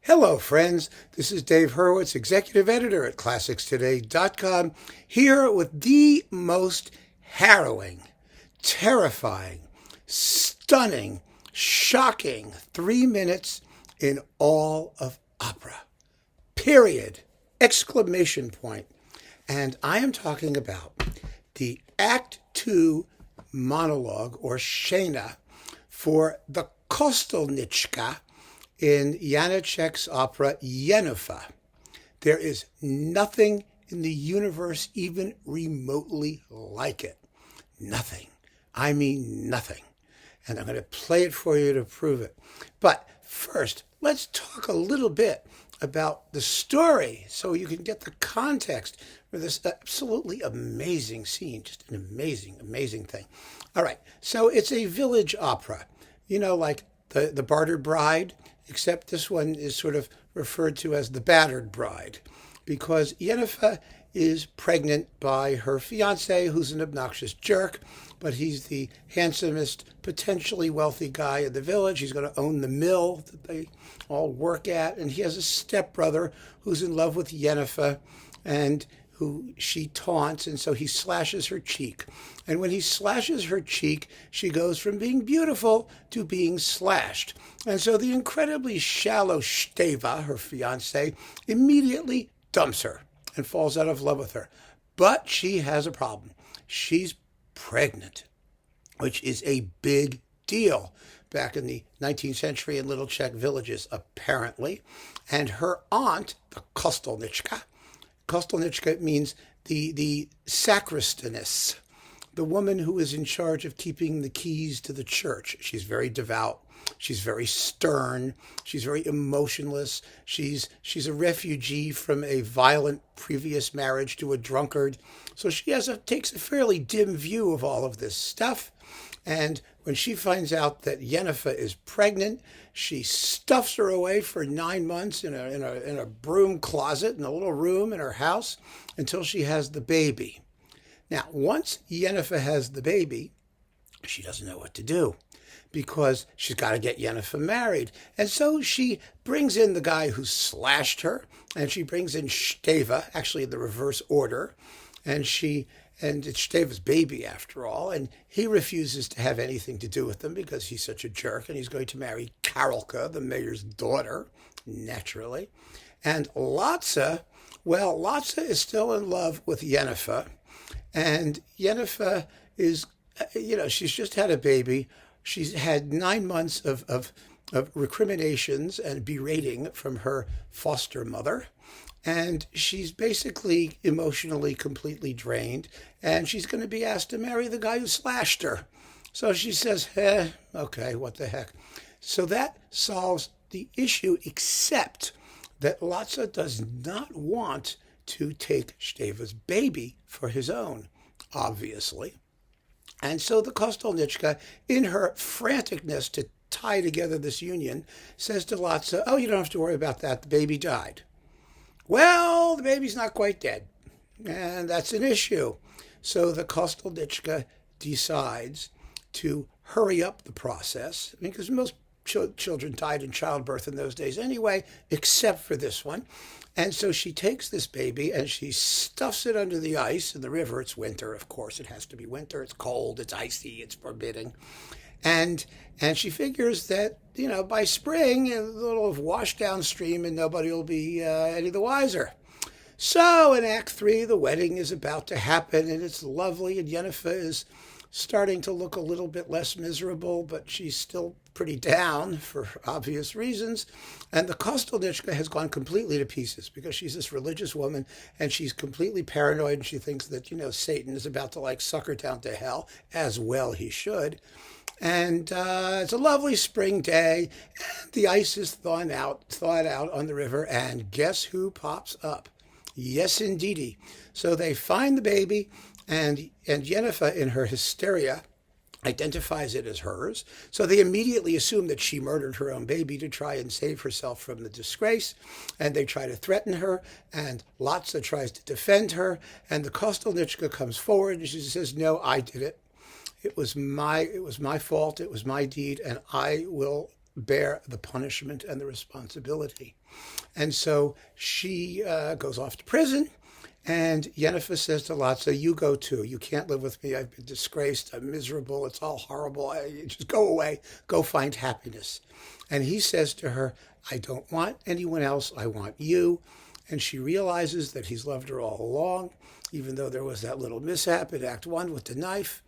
Hello, friends. This is Dave Hurwitz, executive editor at ClassicsToday.com, here with the most harrowing, terrifying, stunning, shocking 3 minutes in all of opera. Period. Exclamation point. And I am talking about the Act 2 monologue, or scena, for the Kostelnička in Janáček's opera Jenufa. There is nothing in the universe even remotely like it. Nothing. I mean nothing. And I'm going to play it for you to prove it. But first, let's talk a little bit about the story so you can get the context for this absolutely amazing scene. Just an amazing, amazing thing. All right, so it's a village opera. You know, like the Bartered Bride, except this one is sort of referred to as the Battered Bride, because Jenufa is pregnant by her fiancé, who's an obnoxious jerk, but he's the handsomest, potentially wealthy guy in the village. He's going to own the mill that they all work at, and he has a stepbrother who's in love with Jenufa, and who she taunts, and so he slashes her cheek. And when he slashes her cheek, she goes from being beautiful to being slashed. And so the incredibly shallow Steva, her fiancé, immediately dumps her and falls out of love with her. But she has a problem. She's pregnant, which is a big deal back in the 19th century in little Czech villages, apparently. And her aunt, the Kostelnička means the sacristaness, the woman who is in charge of keeping the keys to the church. She's very devout. She's very stern. She's very emotionless. She's a refugee from a violent previous marriage to a drunkard. So she takes a fairly dim view of all of this stuff. And when she finds out that Jenufa is pregnant, she stuffs her away for 9 months in a broom closet in a little room in her house until she has the baby. Now, once Jenufa has the baby, she doesn't know what to do, because she's got to get Jenufa married. And so she brings in the guy who slashed her, and she brings in Steva, actually in the reverse order, and it's Steva's baby after all, and he refuses to have anything to do with them because he's such a jerk, and he's going to marry Karolka, the mayor's daughter, naturally. And Latsa is still in love with Jenufa, and Jenufa is, she's just had a baby. She's had 9 months of recriminations and berating from her foster mother. And she's basically emotionally completely drained. And she's going to be asked to marry the guy who slashed her. So she says, okay, what the heck. So that solves the issue, except that Latsa does not want to take Steva's baby for his own, obviously. And so the Kostelnička, in her franticness to tie together this union, says to Latsa, oh, you don't have to worry about that. The baby died. Well, the baby's not quite dead, and that's an issue. So the Kostelnička decides to hurry up the process, because most children died in childbirth in those days anyway, except for this one. And so she takes this baby and she stuffs it under the ice in the river. It's winter, of course. It has to be winter. It's cold. It's icy. It's forbidding. And she figures that, by spring, it'll have washed downstream and nobody will be any the wiser. So in Act 3, the wedding is about to happen, and it's lovely, and Jenufa is starting to look a little bit less miserable, but she's still pretty down for obvious reasons. And the Kostelnička has gone completely to pieces because she's this religious woman, and she's completely paranoid, and she thinks that, Satan is about to suck her down to hell, as well he should. And it's a lovely spring day, and the ice is thawed out on the river, and guess who pops up? Yes, indeedy. So they find the baby, and Jenufa, in her hysteria, identifies it as hers. So they immediately assume that she murdered her own baby to try and save herself from the disgrace, and they try to threaten her, and Latsa tries to defend her, and the Kostelnička comes forward, and she says, no, I did it. It was my fault. It was my deed, and I will bear the punishment and the responsibility. And so she goes off to prison, and Jenůfa says to Lotsa, you go too. You can't live with me. I've been disgraced. I'm miserable. It's all horrible. Just go away. Go find happiness. And he says to her, I don't want anyone else. I want you. And she realizes that he's loved her all along, even though there was that little mishap in Act 1 with the knife.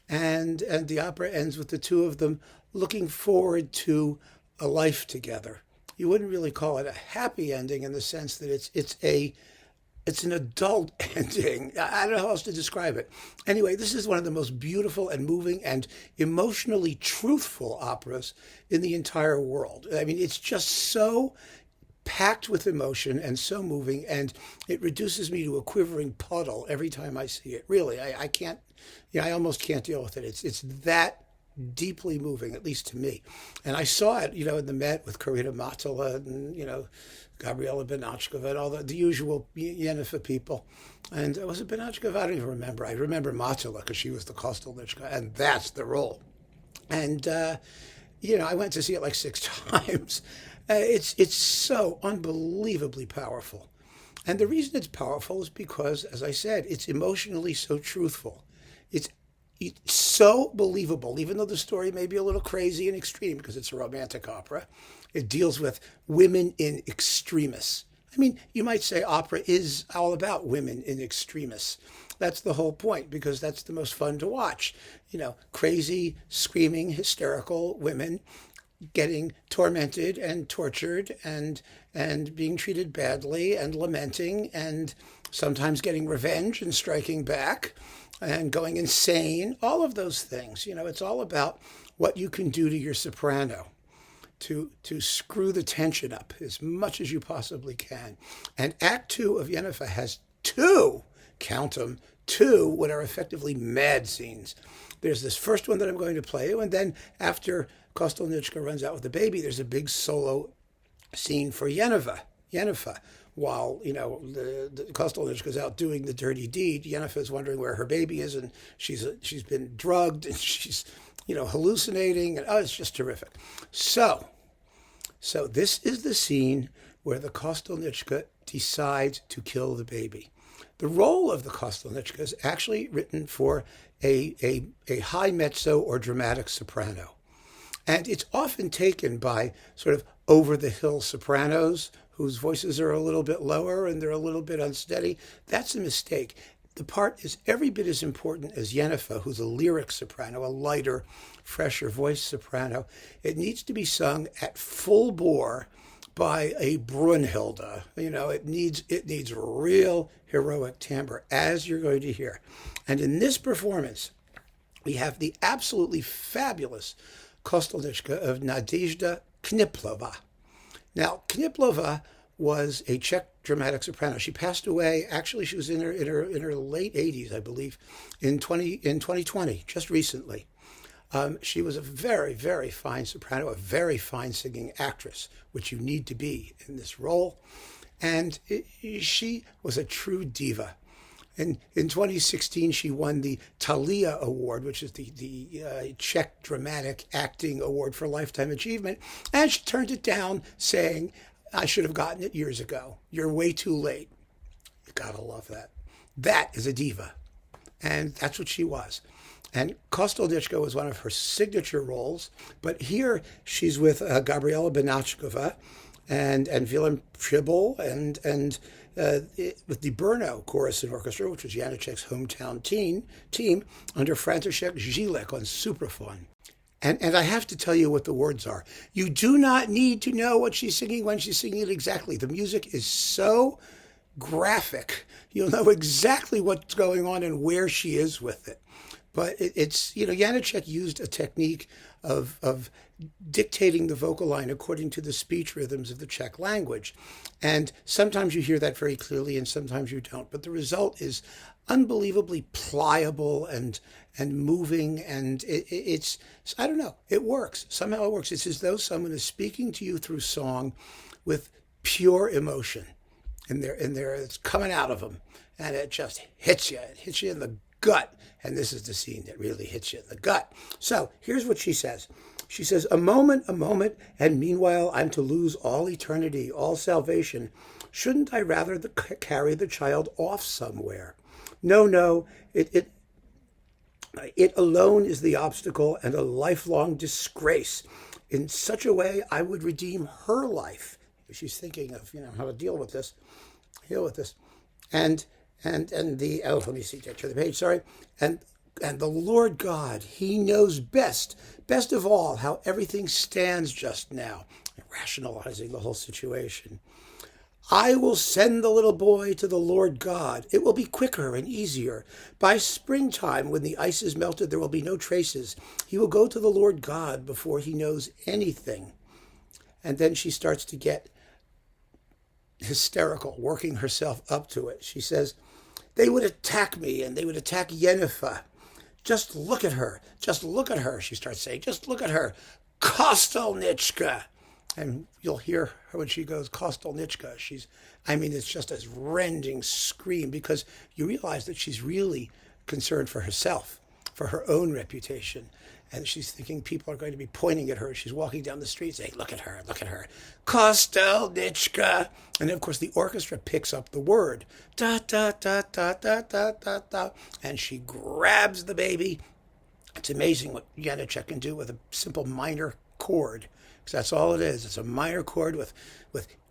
And the opera ends with the two of them looking forward to a life together. You wouldn't really call it a happy ending in the sense that it's an adult ending. I don't know how else to describe it. Anyway, this is one of the most beautiful and moving and emotionally truthful operas in the entire world. I mean, it's just so packed with emotion and so moving, and it reduces me to a quivering puddle every time I see it. Really, I can't, I almost can't deal with it. It's that deeply moving, at least to me. And I saw it, in the Met with Karina Matala and, Gabriela Benachkova and all the usual Jenufa people. And was it Benachkova? I don't even remember. I remember Matala because she was the Kostelnička, and that's the role. And, I went to see it like 6 times. It's so unbelievably powerful. And the reason it's powerful is because, as I said, it's emotionally so truthful. It's so believable, even though the story may be a little crazy and extreme because it's a romantic opera. It deals with women in extremis. I mean, you might say opera is all about women in extremis. That's the whole point, because that's the most fun to watch. Crazy, screaming, hysterical women getting tormented and tortured and being treated badly and lamenting and sometimes getting revenge and striking back and going insane, all of those things. It's all about what you can do to your soprano to screw the tension up as much as you possibly can. And Act 2 of Jenůfa has 2, count them, 2 what are effectively mad scenes. There's this first one that I'm going to play you, and then after Kostelnička runs out with the baby, there's a big solo scene for Jenůfa. While, the Kostelnička's out doing the dirty deed, Jenůfa is wondering where her baby is, and she's been drugged, and she's, hallucinating, and it's just terrific. So this is the scene where the Kostelnička decides to kill the baby. The role of the Kostelnička is actually written for a high mezzo or dramatic soprano. And it's often taken by sort of over-the-hill sopranos whose voices are a little bit lower and they're a little bit unsteady. That's a mistake. The part is every bit as important as Jenůfa, who's a lyric soprano, a lighter, fresher voice soprano. It needs to be sung at full bore by a Brunhilde. It needs real heroic timbre, as you're going to hear. And in this performance, we have the absolutely fabulous Kostelnička of Nedezhda Kniplová. Now, Kniplová was a Czech dramatic soprano. She passed away. Actually, she was in her late 80s, I believe, in 2020, just recently. She was a very, very fine soprano, a very fine singing actress, which you need to be in this role. And she was a true diva. And in 2016, she won the Thalia Award, which is the Czech Dramatic Acting Award for Lifetime Achievement. And she turned it down, saying, I should have gotten it years ago. You're way too late. You gotta love that. That is a diva. And that's what she was. And Kostelnička was one of her signature roles. But here she's with Gabriela Benachkova and Willem Přibylj and with the Brno Chorus and Orchestra, which was Janáček's hometown team under František Žílek on Supraphon. And I have to tell you what the words are. You do not need to know what she's singing when she's singing it exactly. The music is so graphic. You'll know exactly what's going on and where she is with it. But it's, Janáček used a technique of dictating the vocal line according to the speech rhythms of the Czech language. And sometimes you hear that very clearly and sometimes you don't. But the result is unbelievably pliable and moving, and it's, I don't know, it works. Somehow it works. It's as though someone is speaking to you through song with pure emotion. And it's coming out of them. And it just hits you. It hits you in the gut. And this is the scene that really hits you in the gut. So here's what she says. She says, a moment, and meanwhile I'm to lose all eternity, all salvation. Shouldn't I rather carry the child off somewhere? No, it alone is the obstacle and a lifelong disgrace. In such a way, I would redeem her life. She's thinking of, how to deal with this. And the, let me see, turn the page, sorry. And the Lord God, he knows best of all, how everything stands just now, rationalizing the whole situation. I will send the little boy to the Lord God. It will be quicker and easier. By springtime, when the ice is melted, there will be no traces. He will go to the Lord God before he knows anything. And then she starts to get hysterical, working herself up to it. She says, they would attack me and they would attack Jenufa. Just look at her, she starts saying. Just look at her. Kostelnička. And you'll hear her when she goes, Kostelnička. It's just a rending scream, because you realize that she's really concerned for herself, for her own reputation. And she's thinking people are going to be pointing at her. She's walking down the street saying, look at her, Kostelnička. And then, of course, the orchestra picks up the word, da, da, da, da, da, da, da, da. And she grabs the baby. It's amazing what Janáček can do with a simple minor chord. Because that's all it is. It's a minor chord with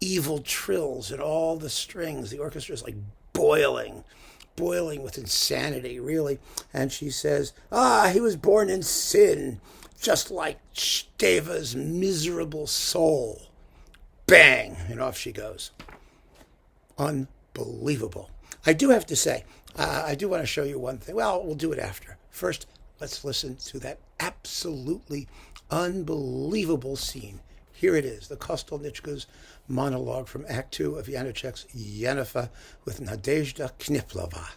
evil trills and all the strings. The orchestra is like boiling with insanity, really. And she says, he was born in sin, just like Steva's miserable soul. Bang! And off she goes. Unbelievable. I do have to say, I do want to show you one thing. Well, we'll do it after. First, let's listen to that absolutely unbelievable scene. Here it is, the Kostelnička's monologue from Act 2 of Janáček's Jenufa with Nedezhda Kniplová.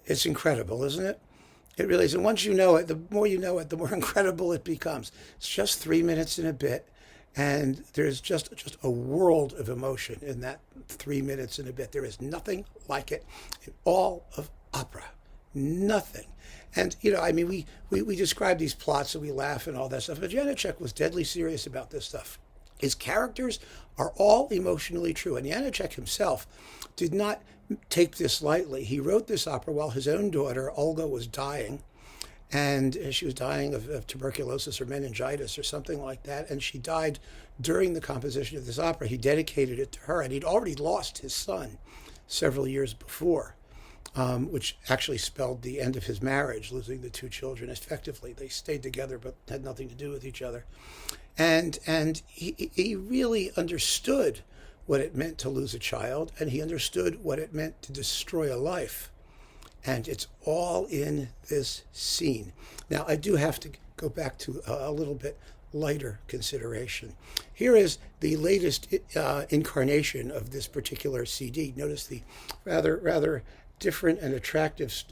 It's incredible, isn't it? It really is. And once you know it, the more you know it, the more incredible it becomes. It's just 3 minutes and a bit. And there's just a world of emotion in that 3 minutes and a bit. There is nothing like it in all of opera. Nothing. And, you know, I mean, we describe these plots and we laugh and all that stuff, but Janáček was deadly serious about this stuff. His characters are all emotionally true. And Janáček himself did not take this lightly. He wrote this opera while his own daughter, Olga, was dying. And she was dying of tuberculosis or meningitis or something like that. And she died during the composition of this opera. He dedicated it to her. And he'd already lost his son several years before, which actually spelled the end of his marriage, losing the two children effectively. They stayed together but had nothing to do with each other. And he really understood what it meant to lose a child, and he understood what it meant to destroy a life. And it's all in this scene. Now, I do have to go back to a little bit lighter consideration. Here is the latest incarnation of this particular CD. Notice the rather different and attractive,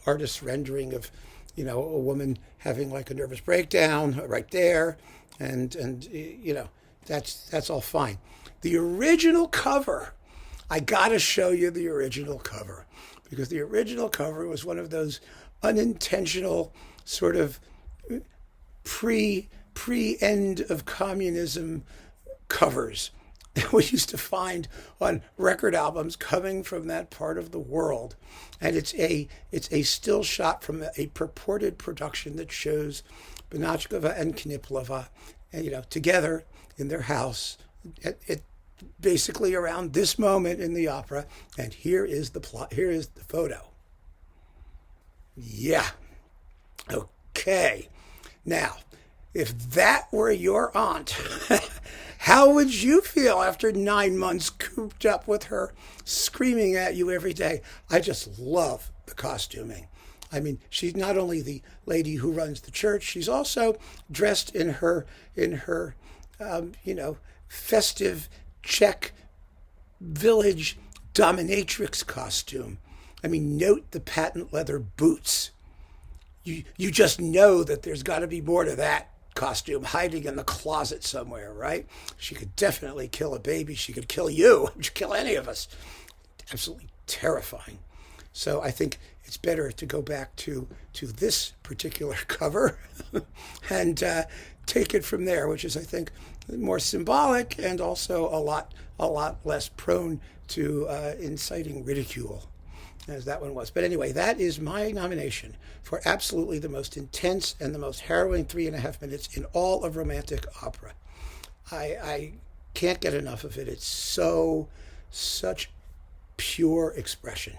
artist's rendering of, a woman having like a nervous breakdown right there, and that's all fine. The original cover, I gotta show you the original cover, because the original cover was one of those unintentional sort of pre-end of communism covers that we used to find on record albums coming from that part of the world. And it's a still shot from a purported production that shows Janáčková and Kniplová, together in their house at basically around this moment in the opera. And here is the plot. Here is the photo. Yeah. Okay. Now, if that were your aunt, how would you feel after 9 months cooped up with her screaming at you every day? I just love the costuming. I mean, she's not only the lady who runs the church, she's also dressed in her festive Czech village dominatrix costume. I mean, note the patent leather boots. You just know that there's got to be more to that costume hiding in the closet somewhere, right? She could definitely kill a baby. She could kill you. She could kill any of us. Absolutely terrifying. So I think it's better to go back to this particular cover and take it from there, which is, I think, more symbolic and also a lot less prone to inciting ridicule, as that one was. But anyway, that is my nomination for absolutely the most intense and the most harrowing 3.5 minutes in all of romantic opera. I can't get enough of it. It's such pure expression.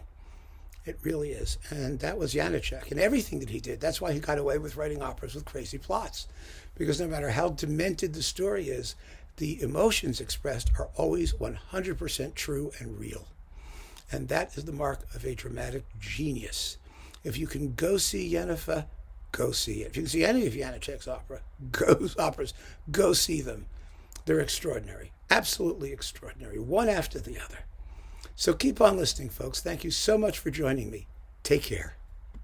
It really is. And that was Janáček and everything that he did. That's why he got away with writing operas with crazy plots. Because no matter how demented the story is, the emotions expressed are always 100% true and real. And that is the mark of a dramatic genius. If you can go see Jenufa, go see it. If you can see any of Janáček's operas, go see them. They're extraordinary. Absolutely extraordinary. One after the other. So keep on listening, folks. Thank you so much for joining me. Take care.